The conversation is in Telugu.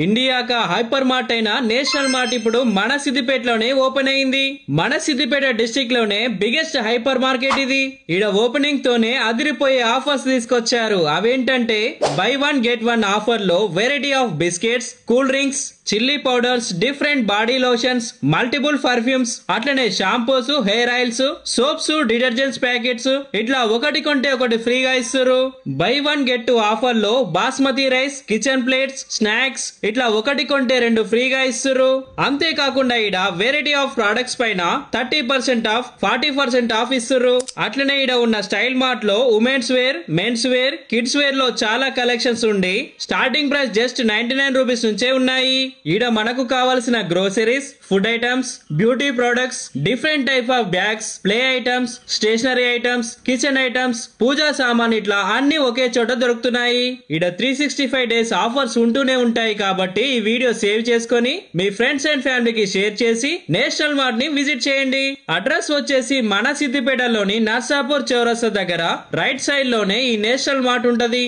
ఇండియా కా హైపర్ మార్ట్ అయిన నేషనల్ మార్ట్ ఇప్పుడు మన సిద్దిపేటలోనే ఓపెన్ అయింది. మన సిద్దిపేట డిస్ట్రిక్ట్ లోనే బిగ్గెస్ట్ హైపర్ మార్కెట్ ఇది. ఈడ ఓపెనింగ్ తోనే అదిరిపోయే ఆఫర్స్ తీసుకొచ్చారు. అవేంటంటే buy one get one offer లో variety of biscuits, cool drinks, chilli powders, different body lotions, multiple perfumes, అట్లనే shampoos, hair oils, soaps, detergents packets ఇట్లా ఒకటి కొంటే ఒకటి ఫ్రీగా ఇస్తారు. Buy one get two offer లో basmati rice, kitchen plates, snacks ఇట్లా ఒకటి కొంటే రెండు ఫ్రీగా ఇస్తారు. అంతేకాకుండా ఈడ వెరైటీ ఆఫ్ ప్రొడక్ట్స్ పైన 30% ఆఫ్, 40% ఆఫ్ ఇస్తారు. అట్లనే ఈడ ఉన్న స్టైల్ మార్ట్ లో women's wear, men's wear, kids wear లో చాలా కలెక్షన్స్ ఉండి స్టార్టింగ్ ప్రైస్ జస్ట్ 99 రూపీస్ నుంచే ఉన్నాయి. ఈడ మనకు కావాల్సిన groceries, food items, beauty products, different type of bags, play items, stationery items, kitchen items, puja సామాన్ ఇట్లా అన్ని ఒకే చోట దొరుకుతున్నాయి. ఈడ 365 డేస్ ఆఫర్స్ ఉంటూనే ఉంటాయి కాబట్టి ఈ వీడియో సేవ్ చేసుకొని మీ ఫ్రెండ్స్ అండ్ ఫ్యామిలీకి షేర్ చేసి నేషనల్ మార్ట్ ని విజిట్ చేయండి. అడ్రస్ వచ్చేసి మన సిద్దిపేటలోని నర్సాపూర్ చౌరస్తా దగ్గర రైట్ సైడ్ లోనే ఈ నేషనల్ మార్ట్ ఉంటది.